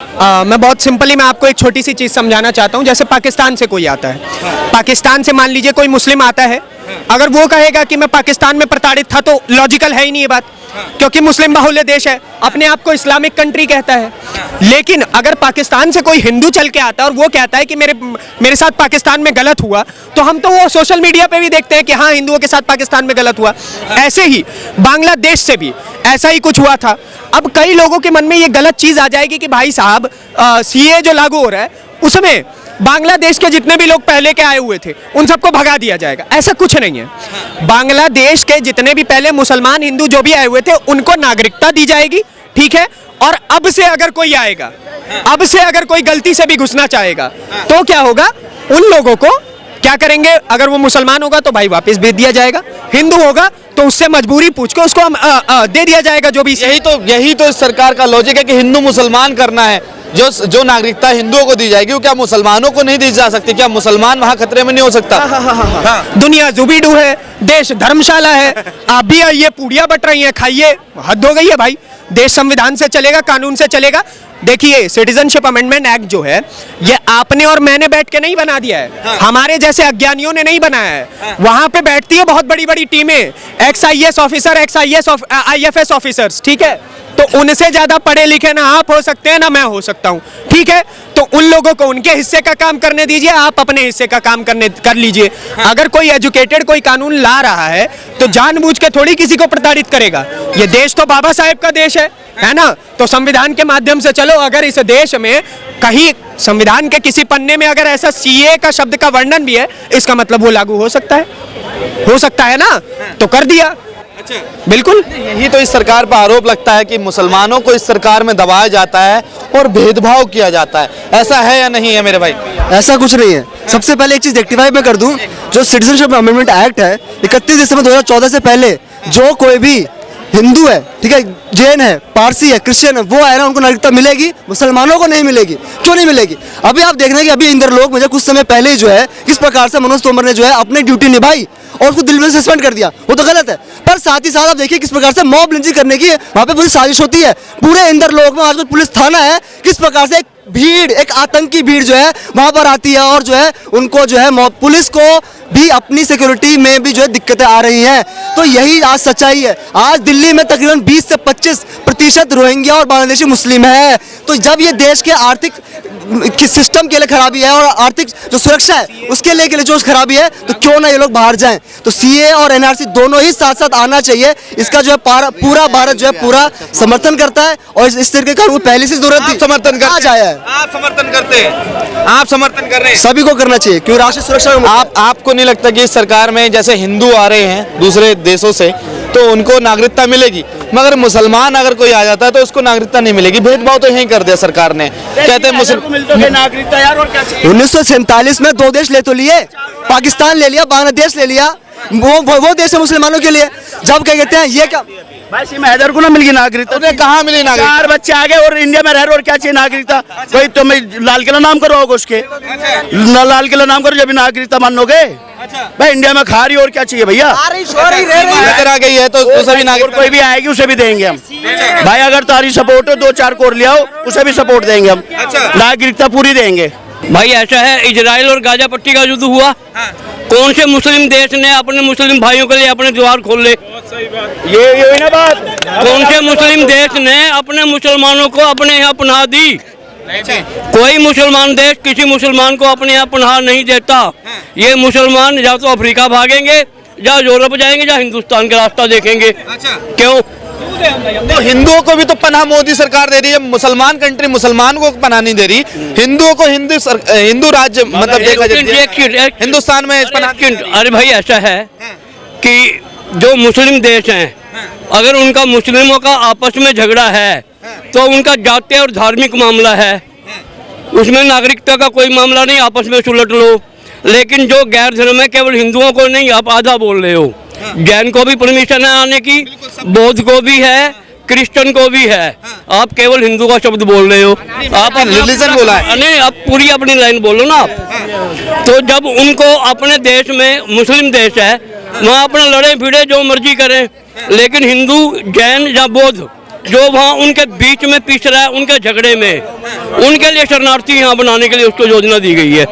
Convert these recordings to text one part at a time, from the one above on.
मैं बहुत सिंपली मैं आपको एक छोटी सी चीज़ समझाना चाहता हूँ। जैसे पाकिस्तान से कोई आता है, पाकिस्तान से मान लीजिए कोई मुस्लिम आता है, अगर वो कहेगा कि मैं पाकिस्तान में प्रताड़ित था तो लॉजिकल है ही नहीं ये बात, क्योंकि मुस्लिम बाहुल्य देश है, अपने आप को इस्लामिक कंट्री कहता है। लेकिन अगर पाकिस्तान से कोई हिंदू चल के आता है और वो कहता है कि मेरे साथ पाकिस्तान में गलत हुआ, तो हम तो वो सोशल मीडिया पे भी देखते हैं कि हाँ हिंदुओं के साथ पाकिस्तान में गलत हुआ। ऐसे ही बांग्लादेश से भी ऐसा ही कुछ हुआ था। अब कई लोगों के मन में ये गलत चीज़ आ जाएगी कि भाई साहब सीए जो लागू हो रहा है उसमें बांग्लादेश के जितने भी लोग पहले के आए हुए थे उन सबको भगा दिया जाएगा। ऐसा कुछ नहीं है। बांग्लादेश के जितने भी पहले मुसलमान हिंदू जो भी आए हुए थे उनको नागरिकता दी जाएगी, ठीक है। और अब से अगर कोई आएगा, अब से अगर कोई गलती से भी घुसना चाहेगा तो क्या होगा, उन लोगों को क्या करेंगे, अगर वो मुसलमान होगा तो भाई वापस भेज दिया जाएगा, हिंदू होगा तो उससे मजबूरी पूछ के उसको दे दिया जाएगा जो भी। यही तो इस सरकार का लॉजिक है कि हिंदू मुसलमान करना है। जो नागरिकता हिंदुओं को दी जाएगी वो क्या मुसलमानों को नहीं दी जा सकती? क्या मुसलमान वहाँ खतरे में नहीं हो सकता? दुनिया जुबीडू है, देश धर्मशाला है, आप भी ये पूड़ियाँ बट रही हैं, खाइए, हद हो गई है भाई। देश संविधान से चलेगा, कानून से चलेगा। देखिए सिटीजनशिप अमेंडमेंट एक्ट जो है ये आपने और मैंने बैठ के नहीं बना दिया है, हमारे जैसे अज्ञानियों ने नहीं बनाया है। वहां पे बैठती है बहुत बड़ी बड़ी टीमें, XIS ऑफिसर, IFS ऑफिसर्स, ठीक है। तो उनसे ज्यादा पढ़े लिखे ना आप हो सकते हैं ना मैं हो सकता हूँ, ठीक है। तो उन लोगों को उनके हिस्से का काम करने दीजिए, आप अपने हिस्से का काम कर लीजिए। अगर कोई एजुकेटेड कोई कानून ला रहा है तो जानबूझ के थोड़ी किसी को प्रताड़ित करेगा। ये देश तो बाबा साहेब का देश है ना। तो संविधान के माध्यम से चलो, अगर इस देश में कहीं संविधान के किसी पन्ने में अगर ऐसा सीए का शब्द का वर्णन भी है, इसका मतलब वो लागू हो सकता है ना, तो कर दिया। बिल्कुल। यही तो इस सरकार पर आरोप लगता है कि मुसलमानों को इस सरकार में दबाया जाता है और भेदभाव किया जाता है। ऐसा है या नहीं है मेरे भाई? ऐसा कुछ नहीं है। सबसे पहले एक चीज रेक्टिफाई मैं कर दूं, जो सिटीजनशिप अमेंडमेंट एक्ट है 31 दिसंबर 2014 से पहले जो कोई भी हिंदू है, ठीक है, जैन है, पारसी है, क्रिश्चियन है, वो है ना, उनको नागरिकता मिलेगी, मुसलमानों को नहीं मिलेगी। क्यों नहीं मिलेगी? अभी आप देखना कि अभी इंदर लोग मुझे कुछ समय पहले ही जो है किस प्रकार से मनोज तोमर ने जो है अपनी ड्यूटी निभाई और उसको दिल्ली में सस्पेंड कर दिया, वो तो गलत है। पर साथ ही साथ आप देखिए किस प्रकार से मॉब लिंचिंग करने की वहाँ पे पूरी साजिश होती है। पूरे इंदर लोग में आज पुलिस थाना है, किस प्रकार से एक आतंकी भीड़ जो है वहां पर आती है और जो है उनको जो है पुलिस को भी अपनी सिक्योरिटी में भी जो है दिक्कतें आ रही हैं। तो यही आज सच्चाई है। आज दिल्ली में तकरीबन 20 से 25% रोहिंग्या और बांग्लादेशी मुस्लिम है। तो जब ये देश के आर्थिक सिस्टम के लिए खराबी है और आर्थिक जो सुरक्षा है उसके लिए जो खराबी है, तो क्यों ना ये लोग बाहर जाएं। तो सीए और एनआरसी दोनों ही साथ साथ आना चाहिए। इसका जो है पूरा भारत जो है पूरा समर्थन करता है और इस तरीके का पहले से जरूरत थी, समर्थन आज आया है। आप समर्थन करते हैं, आप समर्थन कर रहे हैं। सभी को करना चाहिए क्योंकि राष्ट्रीय सुरक्षा। आपको नहीं लगता कि इस सरकार में जैसे हिंदू आ रहे हैं दूसरे देशों से तो उनको नागरिकता मिलेगी, मगर मुसलमान अगर कोई आ जाता है तो उसको नागरिकता नहीं मिलेगी? भेदभाव तो यही कर दिया सरकार ने। कहते हैं नागरिकता यार, और क्या चाहिए? 1947 में 2 देश ले तो लिए, पाकिस्तान ले लिया, बांग्लादेश ले लिया, वो देश है मुसलमानों के लिए। जब क्या कहते हैं ये क्या भाई सीमा हैदर को ना मिल गई नागरिकता? उन्हें कहाँ मिली नागरिकता? 4 बच्चे आगे और इंडिया में रह रहे और क्या चाहिए नागरिकता? कोई तुम्हें लाल किला नाम करो उसके, लाल किला नाम करो जब नागरिकता मानोगे। भाई इंडिया में खा रही और क्या चाहिए भैया? आ गई है तो सभी नागरिक, कोई भी आएगी उसे भी देंगे हम। भाई अगर तुम्हारी सपोर्ट हो 2-4 कोर ले आओ, उसे भी सपोर्ट देंगे हम, नागरिकता पूरी देंगे। भाई ऐसा है, इजराइल और गाजा पट्टी का युद्ध हुआ, कौन से मुस्लिम देश ने अपने मुस्लिम भाइयों के लिए अपने द्वार खोल ले? ये ना बात। कौन से मुस्लिम देश ने अपने मुसलमानों को अपने यहाँ पनाह दी? कोई मुसलमान देश किसी मुसलमान को अपने यहाँ पनाह नहीं देता। ये मुसलमान या तो अफ्रीका भागेंगे, या यूरोप जाएंगे, या हिंदुस्तान का रास्ता देखेंगे। क्यों? तो हिंदुओं को भी तो पनाह मोदी सरकार दे रही है। मुसलमान कंट्री मुसलमान को पनाह नहीं दे रही, हिंदुओं को हिंदू राज्य मतलब देखा जाए हिंदुस्तान में पनाह। अरे भाई ऐसा है कि जो मुस्लिम देश हैं, अगर उनका मुस्लिमों का आपस में झगड़ा है तो उनका जातीय और धार्मिक मामला है, उसमें नागरिकता का कोई मामला नहीं, आपस में सुलट लो। लेकिन जो गैर धर्म है, केवल हिंदुओं को नहीं, आप आधा बोल रहे हो। जैन को भी परमिशन है आने की, बौद्ध को भी है, क्रिश्चियन को भी है, आप केवल हिंदू का शब्द बोल रहे हो। आप रिलीजन बोला है, नहीं, आप पूरी अपनी लाइन बोलो ना आप। तो जब उनको अपने देश में, मुस्लिम देश है, वहाँ अपना लड़े भिड़े जो मर्जी करें, लेकिन हिंदू, जैन या बौद्ध जो वहाँ उनके बीच में पिस रहा है उनके झगड़े में, उनके लिए शरणार्थी यहाँ बनाने के लिए उसको योजना दी गई है।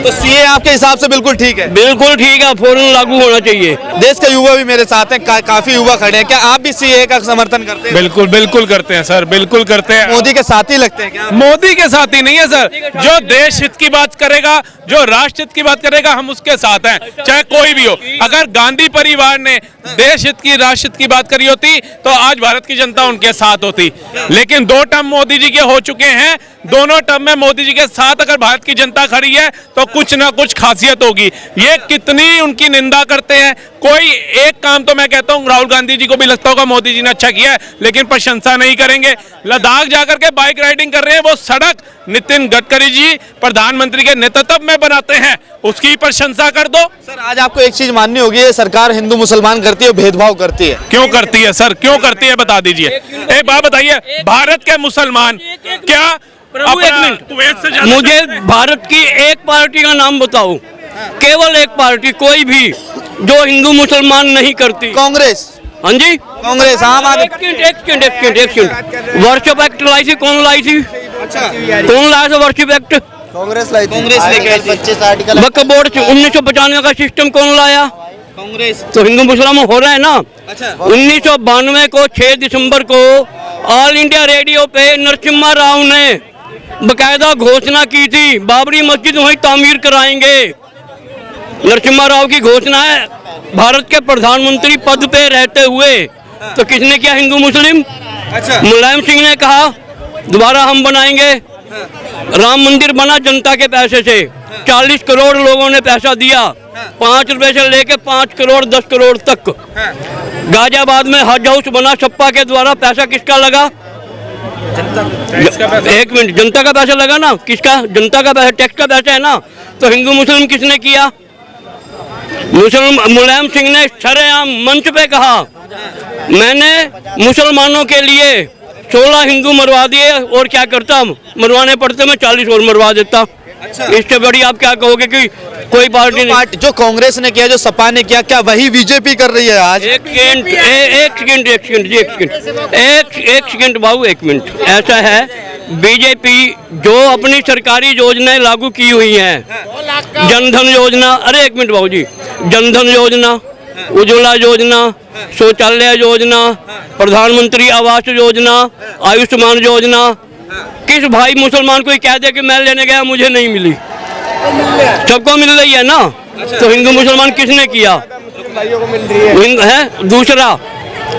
तो सीए आपके हिसाब से बिल्कुल ठीक है? बिल्कुल ठीक है, फौरन लागू होना चाहिए। देश के युवा भी मेरे साथ हैं, काफी युवा खड़े हैं, क्या आप भी सीए का समर्थन करते हैं? बिल्कुल बिल्कुल करते हैं सर, बिल्कुल करते हैं। मोदी के साथी लगते हैं क्या? मोदी के साथ ही नहीं है सर, जो देश हित की बात करेगा, जो राष्ट्र हित की बात करेगा, हम उसके साथ हैं, चाहे कोई भी हो। अगर गांधी परिवार ने देश हित की, राष्ट्र हित की बात करी होती तो आज भारत की जनता उनके साथ होती। लेकिन 2 टर्म मोदी जी के हो चुके हैं, दोनों टर्म में मोदी जी के साथ अगर भारत की जनता खड़ी है तो कुछ ना कुछ खासियत होगी। ये कितनी उनकी निंदा करते हैं, कोई एक काम तो मैं कहता हूँ राहुल गांधी जी को भी लगता होगा मोदी जी ने अच्छा किया है, लेकिन प्रशंसा नहीं करेंगे। लद्दाख जाकर के बाइक राइडिंग कर रहे हैं, वो सड़क नितिन गडकरी जी प्रधानमंत्री के नेतृत्व में बनाते हैं, उसकी प्रशंसा कर दो। सर आज आपको एक चीज माननी होगी, ये सरकार हिंदू मुसलमान करती है, भेदभाव करती है। क्यों करती है सर, क्यों करती है बता दीजिए। एक बात बताइए, भारत के मुसलमान क्या प्रभु एक मिनट, कुवैत से ज्यादा मुझे भारत की एक पार्टी का नाम बताओ, केवल एक पार्टी, कोई भी जो हिंदू मुसलमान नहीं करती। कांग्रेस? हाँ जी, कांग्रेस, आम आदमी। एक सेकंड, वर्शिप एक्ट लाई थी, कौन लाई थी? कौन लाया था वर्शिप एक्ट? कांग्रेस लाई थी। कांग्रेस लेके आई थी। 25 आर्टिकल वक्फ बोर्ड 1995 का सिस्टम कौन लाया? कांग्रेस। तो हिंदू मुसलमान हो रहे हैं ना। अच्छा। 1992 को 6 दिसंबर को ऑल इंडिया रेडियो पे नरसिम्हा राव ने बकायदा घोषणा की थी, बाबरी मस्जिद वहीं तामीर कराएंगे। नरसिम्हा राव की घोषणा है, भारत के प्रधानमंत्री पद पे रहते हुए। तो किसने किया? हिंदू मुस्लिम। अच्छा। मुलायम सिंह ने कहा दोबारा हम बनाएंगे, राम मंदिर बना जनता के पैसे से, 40 करोड़ लोगों ने पैसा दिया, 5 रुपए से लेके 5 करोड़ 10 करोड़ तक। गाजियाबाद में हज हाउस बना सपा के द्वारा, पैसा किसका लगा? एक मिनट, जनता का पैसा लगा ना। किसका? जनता का पैसा, टैक्स का पैसा है ना। तो हिंदू मुस्लिम किसने किया? मुलायम सिंह ने सरेआम मंच पे कहा मैंने मुसलमानों के लिए 16 हिंदू मरवा दिए, और क्या करता, मरवाने पड़ते मैं 40 और मरवा देता। इससे बड़ी आप क्या कहोगे कि कोई पार्टी नहीं। जो कांग्रेस ने किया, जो सपा ने किया, क्या वही बीजेपी कर रही है आज? एक सेकंड बाबू, एक मिनट। ऐसा है, बीजेपी जो अपनी सरकारी योजनाएं लागू की हुई हैं, जनधन योजना, अरे एक मिनट बाबू जी, जनधन योजना, उज्ज्वला योजना, शौचालय योजना, प्रधानमंत्री आवास योजना, आयुष्मान योजना, किस भाई मुसलमान को कह दे कि मैं लेने गया मुझे नहीं मिली? सबको मिल रही है ना। तो हिंदू मुसलमान किसने किया? है। दूसरा,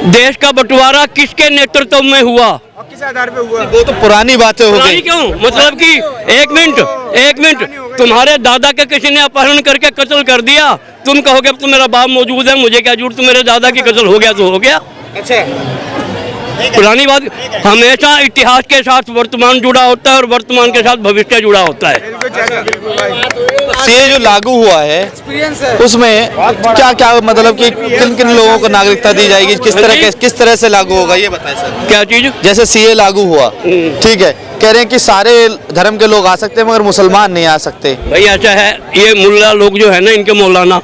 देश का बंटवारा किसके नेतृत्व में हुआ? किस आधार पे हुआ? वो तो पुरानी बातें हो गई। क्यों? मतलब कि एक मिनट, तुम्हारे दादा के किसी ने अपहरण करके कत्ल कर दिया, तुम कहोगे तो मेरा बाप मौजूद है, मुझे क्या जरूरत, मेरे दादा की कत्ल हो गया तो हो गया। अच्छा। पुरानी बात, हमेशा इतिहास के साथ वर्तमान जुड़ा होता है और वर्तमान के साथ भविष्य जुड़ा होता है। सीए जो लागू हुआ है उसमें क्या क्या मतलब कि किन किन लोगों को नागरिकता दी जाएगी, किस तरह से लागू होगा, ये बताएं सर। क्या चीज? जैसे सीए लागू हुआ, ठीक है, कह रहे हैं कि सारे धर्म के लोग आ सकते हैं मगर मुसलमान नहीं आ सकते। भाई ऐसा है, ये मुल्ला लोग जो है ना, इनके मौलाना,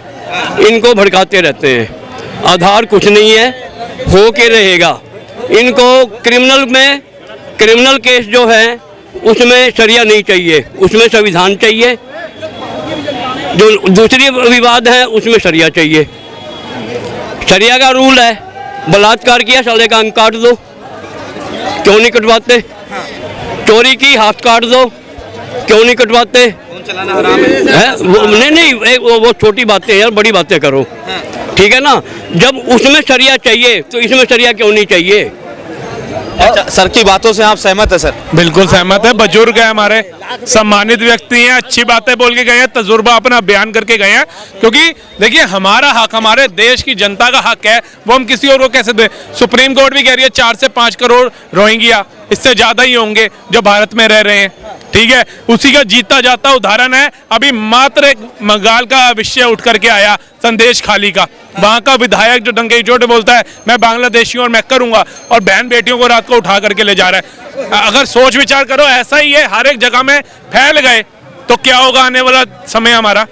इनको भड़काते रहते हैं। आधार कुछ नहीं है, हो के रहेगा। इनको क्रिमिनल केस जो है उसमें शरिया नहीं चाहिए, उसमें संविधान चाहिए। जो दूसरी विवाद है उसमें शरिया चाहिए। शरिया का रूल है, बलात्कार किया साले का अंग काट दो, क्यों नहीं कटवाते? चोरी की हाथ काट दो, क्यों नहीं कटवाते? नहीं, वो छोटी बातें यार, बड़ी बातें करो, ठीक है ना। जब उसमें शरिया चाहिए तो इसमें शरिया क्यों नहीं चाहिए? अच्छा, सर की बातों से आप सहमत है? सर बिल्कुल सहमत है। बुजुर्ग है हमारे, सम्मानित व्यक्ति हैं, अच्छी बातें बोल के गए हैं, तजुर्बा अपना बयान करके गए हैं। क्योंकि देखिए, हमारा हक, हमारे देश की जनता का हक है, वो हम किसी और को कैसे दें? सुप्रीम कोर्ट भी कह रही है 4 से 5 करोड़ रोहिंग्या, इससे ज्यादा ही होंगे जो भारत में रह रहे हैं, ठीक है। उसी का जीता जाता उदाहरण है, अभी मात्र एक बंगाल का विषय उठ करके आया, संदेश खाली का। वहां का विधायक जो डंके चोट बोलता है मैं बांग्लादेशी और मैं करूंगा, और बहन बेटियों को रात को उठा करके ले जा रहा है। अगर सोच विचार करो, ऐसा ही है, हर एक जगह में फैल गए तो क्या होगा आने वाला समय हमारा?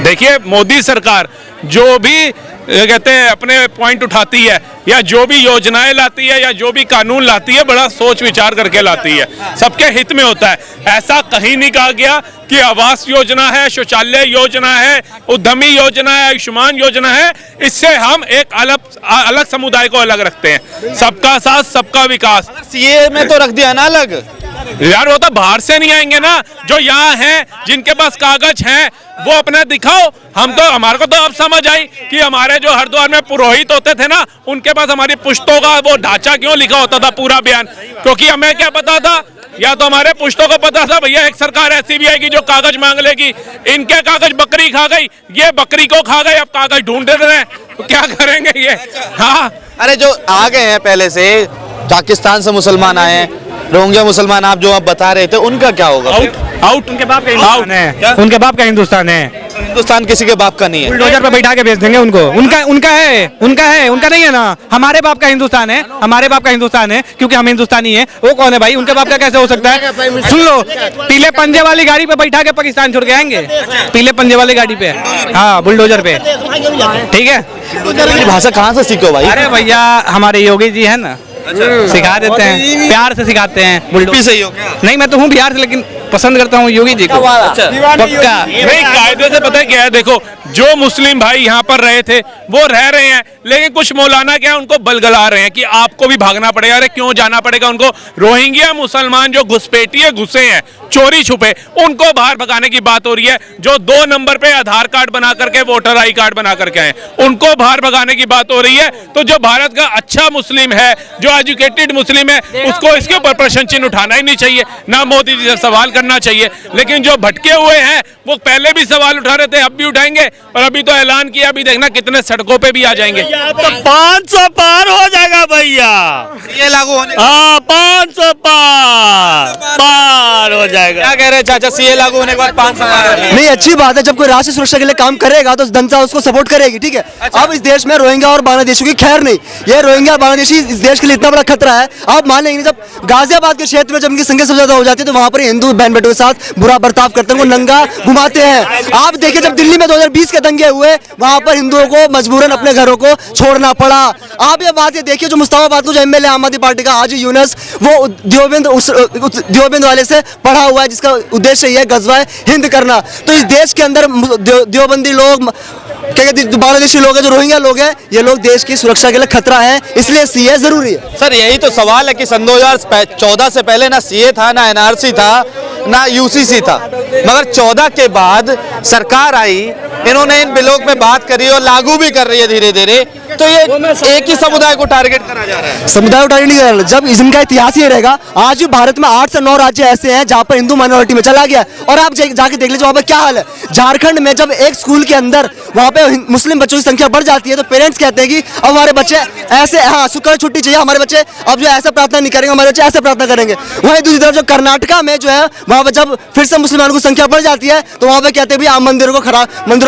देखिए, मोदी सरकार जो भी ये कहते हैं अपने पॉइंट उठाती है या जो भी योजनाएं लाती है या जो भी कानून लाती है बड़ा सोच विचार करके लाती है, सबके हित में होता है। ऐसा कहीं नहीं कहा गया कि आवास योजना है, शौचालय योजना है, उद्यमी योजना है, आयुष्मान योजना है, इससे हम एक अलग समुदाय को अलग रखते हैं। सबका साथ सबका विकास सीए में तो रख दिया ना अलग। यार वो तो बाहर से नहीं आएंगे ना, जो यहाँ हैं जिनके पास कागज हैं वो अपना दिखाओ। हम तो हमारे को तो अब समझ आई कि हमारे जो हरिद्वार में पुरोहित होते थे ना, उनके पास हमारी पुश्तों का वो ढांचा क्यों लिखा होता था पूरा बयान, क्योंकि हमें क्या पता था, या तो हमारे पुश्तों को पता था भैया एक सरकार ऐसी भी आएगी जो कागज मांग लेगी। इनके कागज बकरी खा गई, ये बकरी को खा गए, अब कागज ढूंढ रहे हैं, तो क्या करेंगे ये। हाँ अरे जो आ गए हैं पहले से, पाकिस्तान से मुसलमान आए हैं, रोहिंग्या मुसलमान आप जो आप बता रहे थे, उनका क्या होगा? आउट उनके बाप का हिंदुस्तान है, उनके बाप का हिंदुस्तान है। हिंदुस्तान किसी के बाप का नहीं है। बुलडोजर पे बैठा के भेज देंगे उनको। उनका है, उनका नहीं है ना। हमारे बाप का हिंदुस्तान है, हमारे बाप का हिंदुस्तान है, क्योंकि हम हिंदुस्तानी है। वो कौन है भाई? उनके बाप का कैसे हो सकता है? सुन लो, पीले पंजे वाली गाड़ी पे बैठा के पाकिस्तान छोड़ के आएंगे, पीले पंजे वाली गाड़ी पे, हाँ बुलडोजर पे, ठीक है। बुलडोजर की भाषा कहाँ से सीखो भाई? अरे भैया हमारे योगी जी है ना, सिखा देते हैं, प्यार से सिखाते हैं। बुलडोजर से ही हो क्या? नहीं, मैं तो हूँ बिहार से, लेकिन पसंद करता हूँ योगी जी को। पक्का नहीं, कायदे से पता है क्या है, देखो जो मुस्लिम भाई यहाँ पर रहे थे वो रह रहे हैं, लेकिन कुछ मौलाना क्या है उनको बलगला रहे हैं कि आपको भी भागना पड़ेगा। अरे क्यों जाना पड़ेगा उनको? रोहिंग्या मुसलमान जो घुसपैठिए घुसे हैं, चोरी छुपे, उनको बाहर भगाने की बात हो रही है। जो 2 नंबर पे आधार कार्ड बना करके वोटर आई कार्ड बना करके आए, उनको बाहर भगाने की बात हो रही है। तो जो भारत का अच्छा मुस्लिम है, जो एजुकेटेड मुस्लिम है, उसको इसके ऊपर प्रश्न चिन्ह उठाना ही नहीं चाहिए, ना मोदी जी से सवाल करना चाहिए। लेकिन जो भटके हुए हैं वो पहले भी सवाल उठा रहे थे, अब भी उठाएंगे, और अभी तो ऐलान किया, अभी देखना कितने सड़कों पे भी आ जाएंगे। 500 पार हो जाएगा भैया, ये लागू होने, हाँ 500 पार हो जाएगा। क्या कह रहे हैं चाचा? सीए लागू होने के बाद 500 पार? नहीं, अच्छी बात है। जब कोई राष्ट्रीय सुरक्षा के लिए काम करेगा तो जनता उसको सपोर्ट करेगी, ठीक है। अब इस देश में रोहिंग्या और बांग्लादेशियों की खैर नहीं, ये रोहिंग्या बांग्लादेशी इस देश के लिए इतना बड़ा खतरा है। आप मान लेंगे जब गाजियाबाद के क्षेत्र में जब उनकी संख्या सबसे ज्यादा हो जाती है तो वहां पर हिंदू बहन बेटों के साथ बुरा बर्ताव करते हैं, उनको नंगा घुमाते हैं। आप देखिए जब दिल्ली में 2020 के दंगे हुए, वहां पर हिंदुओं को मजबूरन अपने घरों को छोड़ना पड़ा। आप ये बात ये देखिए, जो मुस्ताफाबाद को जो एमएलए आम आदमी पार्टी का हाजी यूनुस, वो देवबंद वाले से पढ़ा हुआ है, जिसका उद्देश्य यह गजवा हिंद करना। तो इस देश के अंदर देवबंदी लोग, क्या कहते हैं, बांग्लादेशी लोग हैं, जो रोहिंग्या लोग हैं, ये लोग देश की सुरक्षा के लिए खतरा है, इसलिए सीए जरूरी है। सर यही तो सवाल है कि सन 2014 से पहले ना सीए था, ना एनआरसी था, ना यूसीसी था, मगर 14 के बाद सरकार आई, इन्होंने इन बिलों में बात करी और लागू भी कर रही है धीरे धीरे। तो ये एक ही समुदाय को टारगेट करा जा रहा है। समुदाय को टारगेट नहीं कर रहा, जब इनका इतिहास ही रहेगा। आज भी भारत में 8 से 9 राज्य ऐसे हैं जहां पर हिंदू माइनॉरिटी में चला गया, और आप जाके देख लीजिए वहां पर क्या हाल है। झारखंड में जब एक स्कूल के अंदर वहां पे मुस्लिम बच्चों की संख्या बढ़ जाती है तो पेरेंट्स कहते हैं कि अब हमारे बच्चे ऐसे, हाँ शुक्र छुट्टी चाहिए, हमारे बच्चे अब जो ऐसा प्रार्थना नहीं करेंगे, हमारे बच्चे ऐसे प्रार्थना करेंगे। वहीं दूसरी तरफ जो कर्नाटका में जो है, वहां पर जब फिर से मुसलमानों की संख्या बढ़ जाती है तो वहां पे कहते हैं भी आप मंदिरों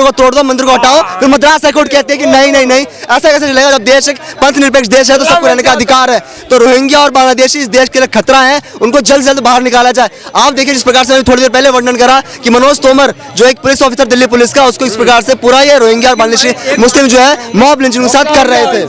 को तोड़ दो, मंदिर को हटाओ। फिर मद्रास हाईकोर्ट कहते हैं कि नहीं ऐसा कैसे चलेगा, जब देश एक पंथ निरपेक्ष देश है तो सबको रहने का अधिकार है। तो रोहिंग्या और बांग्लादेशी इस देश के लिए खतरा है, उनको जल्द से जल्द बाहर निकाला जाए। आप देखिए जिस प्रकार से थोड़ी देर पहले वर्णन करा कि मनोज तोमर जो एक पुलिस ऑफिसर दिल्ली पुलिस का, उसको इस प्रकार से पूरा ये रोहिंग्या और बांग्लादेशी मुस्लिम जो है मॉब लिंचिंग के साथ कर रहे थे।